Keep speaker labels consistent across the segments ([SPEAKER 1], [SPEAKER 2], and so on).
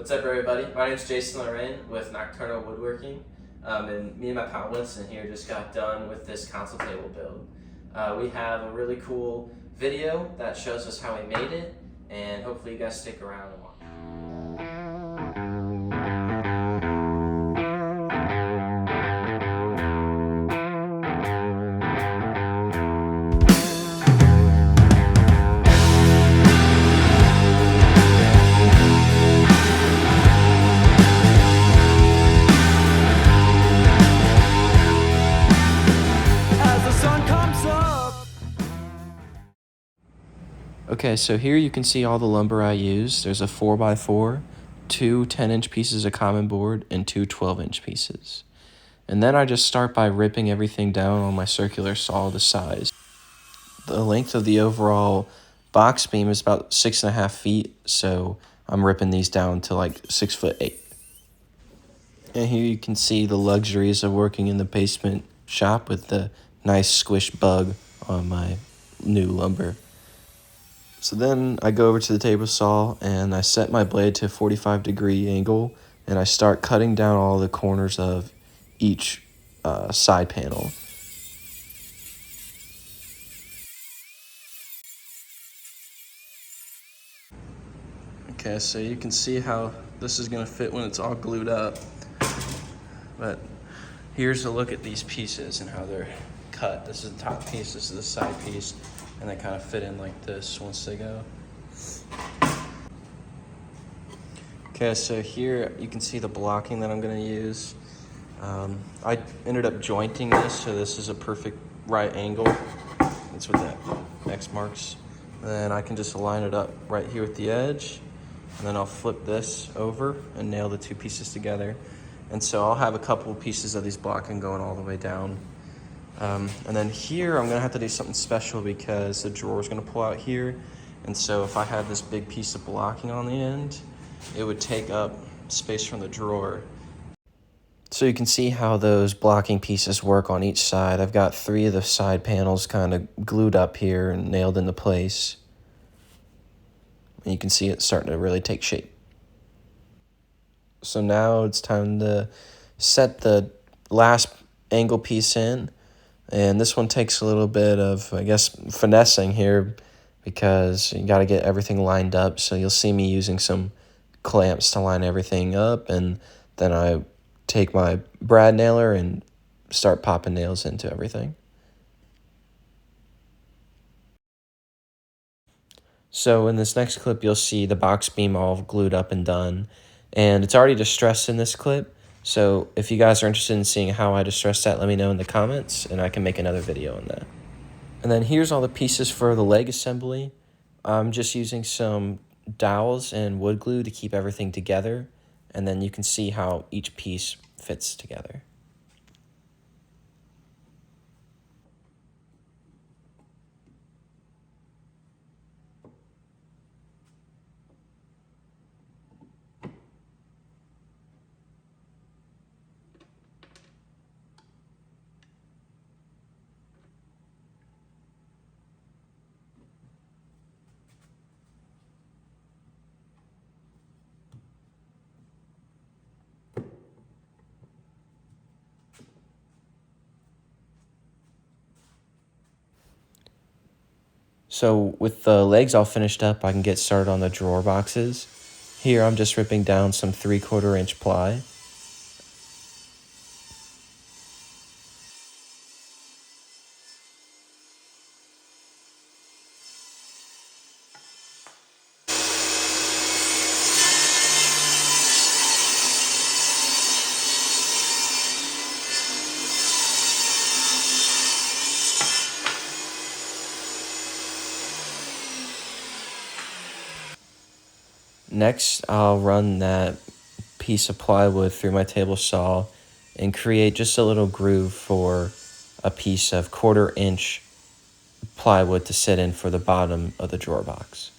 [SPEAKER 1] What's up, everybody? My name is Jason Lorraine with Nocturnal Woodworking, and me and my pal Winston here just got done with this console table build. We have a really cool video that shows us how we made it, and hopefully you guys stick around and watch. Okay, so here you can see all the lumber I used. There's a 4x4, two 10-inch pieces of common board, and two 12-inch pieces. And then I just start by ripping everything down on my circular saw to size. The length of the overall box beam is about 6.5 feet, so I'm ripping these down to like 6'8". And here you can see the luxuries of working in the basement shop with the nice squish bug on my new lumber. So then I go over to the table saw and I set my blade to a 45-degree angle and I start cutting down all the corners of each side panel. Okay, so you can see how this is going to fit when it's all glued up. But here's a look at these pieces and how they're cut. This is the top piece, this is the side piece, and they kind of fit in like this once they go. Okay, so here you can see the blocking that I'm going to use. I ended up jointing this, so this is a perfect right angle. That's what that X marks. And then I can just align it up right here with the edge, and then I'll flip this over and nail the two pieces together. And so I'll have a couple of pieces of these blocking going all the way down. And then here I'm gonna have to do something special because the drawer is gonna pull out here. And so if I had this big piece of blocking on the end, it would take up space from the drawer. So you can see how those blocking pieces work on each side. I've got 3 of the side panels kind of glued up here and nailed into place. And you can see it starting to really take shape. So now it's time to set the last angle piece in. And this one takes a little bit of, I guess, finessing here because you got to get everything lined up. So you'll see me using some clamps to line everything up. And then I take my brad nailer and start popping nails into everything. So in this next clip, you'll see the box beam all glued up and done. And it's already distressed in this clip. So if you guys are interested in seeing how I distress that, let me know in the comments and I can make another video on that. And then here's all the pieces for the leg assembly. I'm just using some dowels and wood glue to keep everything together. And then you can see how each piece fits together. So with the legs all finished up, I can get started on the drawer boxes. Here I'm just ripping down some 3/4 inch ply. Next, I'll run that piece of plywood through my table saw and create just a little groove for a piece of 1/4 inch plywood to sit in for the bottom of the drawer box.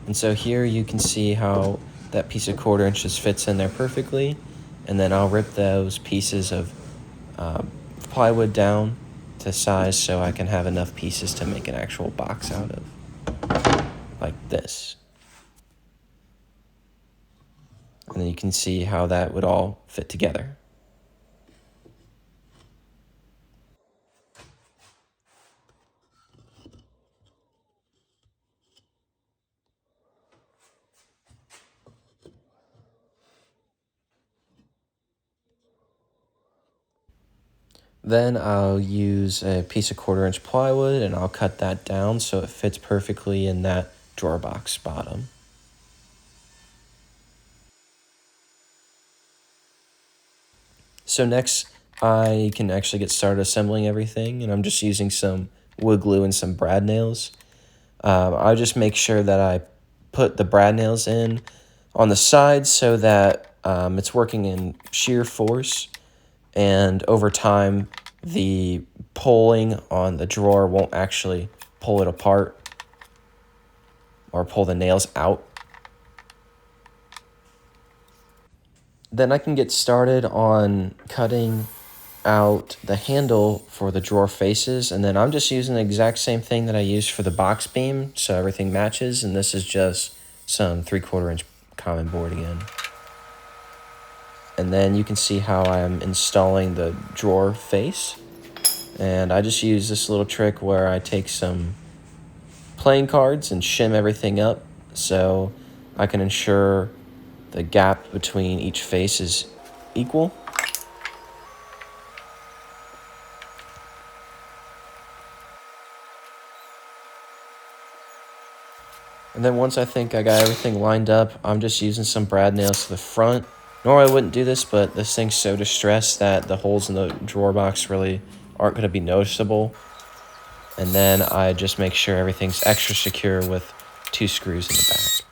[SPEAKER 1] And so here you can see how that piece of 1/4 inch just fits in there perfectly. And then I'll rip those pieces of plywood down to size so I can have enough pieces to make an actual box out of, like this. And then you can see how that would all fit together. Then I'll use a piece of 1/4-inch plywood and I'll cut that down so it fits perfectly in that drawer box bottom. So next I can actually get started assembling everything, and I'm just using some wood glue and some brad nails. I just make sure that I put the brad nails in on the sides so that it's working in shear force, and over time the pulling on the drawer won't actually pull it apart or pull the nails out. Then I can get started on cutting out the handle for the drawer faces, and then I'm just using the exact same thing that I used for the box beam so everything matches, and this is just some 3/4-inch common board again. And then you can see how I'm installing the drawer face, and I just use this little trick where I take some playing cards and shim everything up so I can ensure the gap between each face is equal. And then once I think I got everything lined up, I'm just using some brad nails to the front. Normally I wouldn't do this, but this thing's so distressed that the holes in the drawer box really aren't going to be noticeable. And then I just make sure everything's extra secure with 2 screws in the back.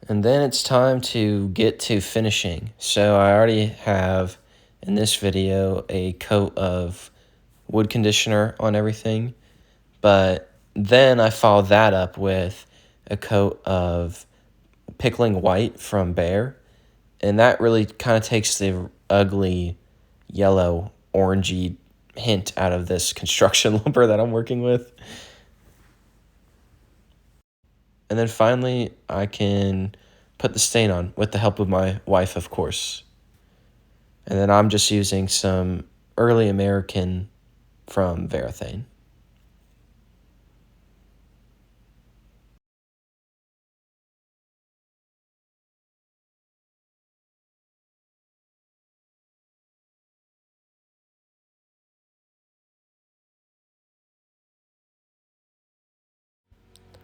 [SPEAKER 1] And then it's time to get to finishing. So I already have, in this video, a coat of wood conditioner on everything. But then I follow that up with a coat of pickling white from Bear. And that really kind of takes the ugly yellow orangey hint out of this construction lumber that I'm working with. And then finally, I can put the stain on with the help of my wife, of course. And then I'm just using some early American from Varathane.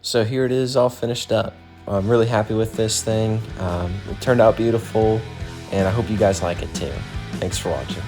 [SPEAKER 1] So here it is all finished up. I'm really happy with this thing. It turned out beautiful, and I hope you guys like it too. Thanks for watching.